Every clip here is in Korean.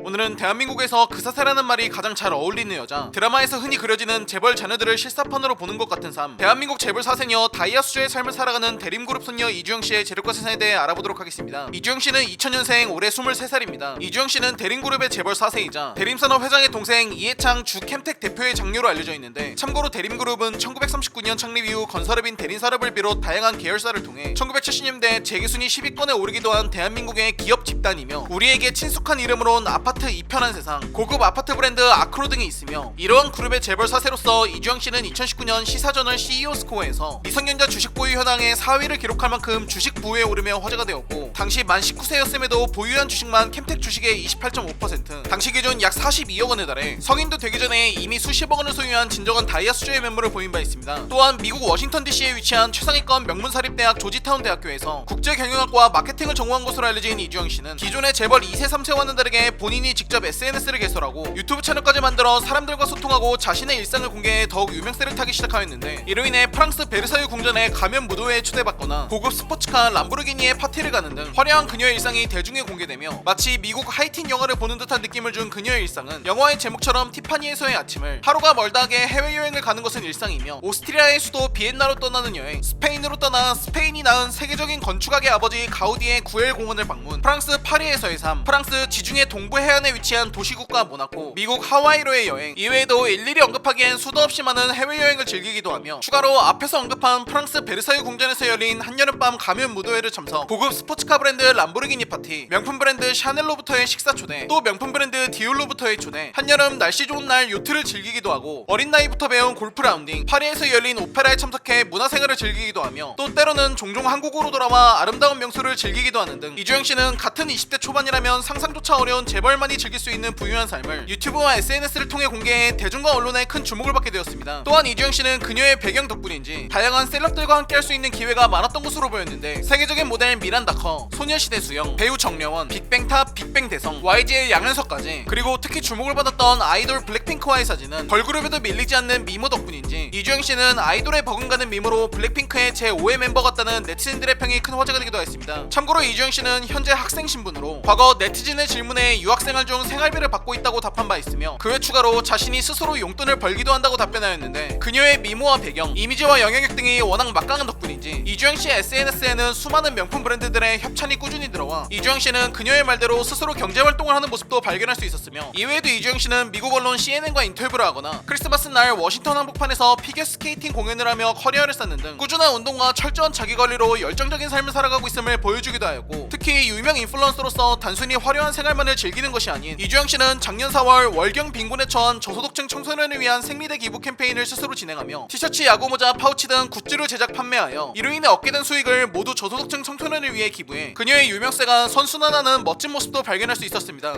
오늘은 대한민국에서 그 사세라는 말이 가장 잘 어울리는 여자, 드라마에서 흔히 그려지는 재벌 자녀들을 실사판으로 보는 것 같은 삶, 대한민국 재벌 사세녀 다이아 수저의 삶을 살아가는 대림그룹 손녀 이주영씨의 재력과 세상에 대해 알아보도록 하겠습니다. 이주영씨는 2000년생, 올해 23살입니다. 이주영씨는 대림그룹의 재벌 사세이자 대림산업 회장의 동생 이해창 주 캠텍 대표의 장녀로 알려져 있는데, 참고로 대림그룹은 1939년 창립 이후 건설업인 대림산업을 비롯 다양한 계열사를 통해 1970년대 재계순위 10위권에 오르기도 한 대한민국의 기업 집단이며, 우리에게 친숙한 이름으론 아파트 이편한 세상, 고급 아파트 브랜드 아크로 등이 있으며, 이러한 그룹의 재벌 사세로서 이주영씨는 2019년 시사저널 CEO 스코어에서 미성년자 주식 보유 현황의 4위를 기록할 만큼 주식 부에 오르며 화제가 되었고, 당시 만 19세였음에도 보유한 주식만 캠텍 주식의 28.5%, 당시 기준 약 42억 원에 달해 성인도 되기 전에 이미 수십억 원을 소유한 진정한 다이아 수저의 면모를 보인 바 있습니다. 또한 미국 워싱턴 DC에 위치한 최상위권 명문사립대학 조지타운 대학교에서 국제경영학과 마케팅을 전공한 것으로 알려진 이주영씨는 기존의 재벌 2세 3세와는 다르게 본인이 직접 SNS를 개설하고 유튜브 채널까지 만들어 사람들과 소통하고 자신의 일상을 공개해 더욱 유명세를 타기 시작하였는데, 이로 인해 프랑스 베르사유 궁전의 가면 무도회에 초대받거나 고급 스포츠카 람보르기니의 파티를 가는 등 화려한 그녀의 일상이 대중에 공개되며, 마치 미국 하이틴 영화를 보는 듯한 느낌을 준 그녀의 일상은 영화의 제목처럼 티파니에서의 아침을, 하루가 멀다하게 해외여행을 가는 것은 일상이며, 오스트리아의 수도 비엔나로 떠나는 여행, 스페인으로 떠나 스페인이 낳은 세계적인 건축학의 아버지 가우디의 구엘 공원을 방문, 프랑스 파리에서의 삶, 프랑스 지중해 동부 해안에 위치한 도시국가 모나코, 미국 하와이로의 여행, 이외에도 일일이 언급하기엔 수도 없이 많은 해외여행을 즐기기도 하며, 추가로 앞에서 언급한 프랑스 베르사유 궁전에서 열린 한여름밤 가면 무도회를 참석, 고급 스포츠카 브랜드 람보르기니 파티, 명품 브랜드 샤넬로부터의 식사 초대, 또 명품 브랜드 디올로부터의 초대, 한여름 날씨 좋은 날 요트를 즐기기도 하고, 어린 나이부터 배운 골프 라운딩, 파리에서 열린 오페라에 참석해 문화생활을 즐기기도 하며, 또 때로는 종종 한국으로 돌아와 아름다운 명소를 즐기기도 하는 등, 이주영씨는 같은 20대 초반이라면 상상조차 어려운 재벌만이 즐길 수 있는 부유한 삶을 유튜브와 SNS를 통해 공개해 대중과 언론의 큰 주목을 받게 되었습니다. 또한 이주영씨는 그녀의 배경 덕분인지 다양한 셀럽들과 함께 할 수 있는 기회가 많았던 것으로 보였는데, 세계적인 모델 미란다 커, 소녀시대 수영, 배우 정려원, 빅뱅탑, 빅뱅대성, YG의 양현석까지, 그리고 특히 주목을 받았던 아이돌 블랙핑크와의 사진은 걸그룹에도 밀리지 않는 미모 덕분인지, 이주영씨는 아이돌에 버금가는 미모로 블랙핑크의 제5의 멤버 같다는 네티즌들의 평이 큰 화제가 되기도 했습니다. 참고로 이주영씨는 현재 학생 신분으로 과거 네티즌의 질문에 유학생활 중 생활비를 받고 있다고 답한 바 있으며, 그 외 추가로 자신이 스스로 용돈을 벌기도 한다고 답변하였는데, 그녀의 미모와 배경, 이미지와 영향력 등이 워낙 막강한 덕분인지 이주영씨 SNS에는 수많은 명품 브랜드들의 협찬이 꾸준히 들어와, 이주영씨는 그녀의 말대로 스스로 경제활동을 하는 모습도 발견할 수 있었으며, 이외에도 이주영씨는 미국 언론 CNN과 인터뷰를 하거나 크리스마스 날 워싱턴 한복판에서 피겨스케이팅 공연을 하며 커리어를 쌓는 등 꾸준한 운동과 철저한 자기관리로 열정적인 삶을 살아가고 있음을 보여주기도 하였고, 특히 유명 인플루언서로서 단순히 화려한 생활만을 즐기는 것이 아닌, 이주영씨는 작년 4월 월경 빈곤에 처한 저소득층 청소년을 위한 생리대 기부 캠페인을 스스로 진행하며 티셔츠, 야구모자, 파우치 등 굿즈를 제작 판매하여 이로 인해 얻게 된 수익을 모두 저소득층 청소년을 위해 기부해 그녀의 유명세가 선순환하는 멋진 모습도 발견할 수 있었습니다.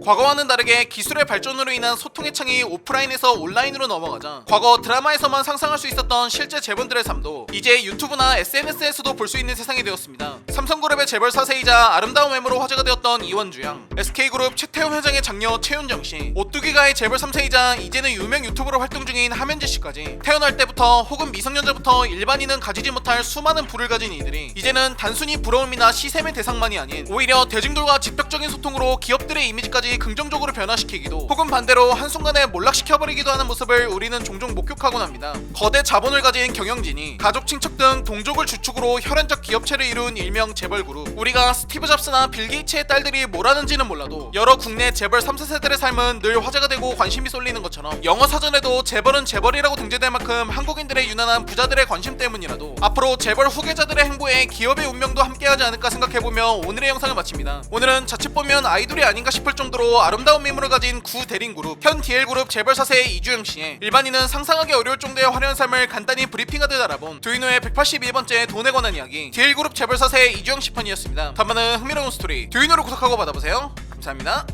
과거와는 다르게 기술의 발전으로 인한 소통의 창이 오프라인에서 온라인으로 넘어가자, 과거 드라마에서만 상상할 수 있었던 실제 재벌들의 삶도 이제 유튜브나 SNS에서도 볼 수 있는 세상이 되었습니다. 삼성그룹의 재벌 사세이자 아름다운 외모로 화제가 되었던 이원주 양, SK그룹 최태원 회장의 장녀 최윤정씨, 오뚜기가의 재벌 3세이자 이제는 유명 유튜버로 활동 중인 하면지씨까지, 태어날 때부터 혹은 미성년자부터 일반인은 가지지 못할 수많은 부를 가진 이들이 이제는 단순히 부러움이나 시샘의 대상만이 아닌, 오히려 대중들과 직접적인 소통으로 기업들의 이미지까지 긍정적으로 변화시키기도, 혹은 반대로 한순간에 몰락시켜버리기도 하는 모습을 우리는 종종 목격하곤 합니다. 거대 자본을 가진 경영진이 가족 친척 등 동족을 주축으로 혈연적 기업체를 이룬 일명 재벌그룹, 우리가 스티브 잡스나 빌 게이츠의 딸들이 뭘 하는지는 몰라도 여러 국내 재벌 3세들의 삶은 늘 화제가 되고 관심이 쏠리는 것처럼, 영어 사전에도 재벌은 재벌이라고 등재될 만큼 한국인들의 유난한 부자들의 관심 때문이라도 앞으로 재벌 후계자들의 행보에 기업의 운명도 함께하지 않을까 생각해보며 오늘의 영상을 마칩니다. 오늘은 자칫 보면 아이돌이 아닌가 싶을 정도로 아름다운 미모를 가진 구 대림그룹, 현 DL그룹 재벌 사세 이주영씨의 일반인은 상상하기 어려울 정도의 화려한 삶을 간단히 브리핑하듯 알아본 두이노의 181번째 돈에 관한 이야기, DL그룹 재벌 사세 이주영씨 편이었습니다. 다음은 흥미로운 스토리 두이노를 구독하고 받아보세요. 감사합니다.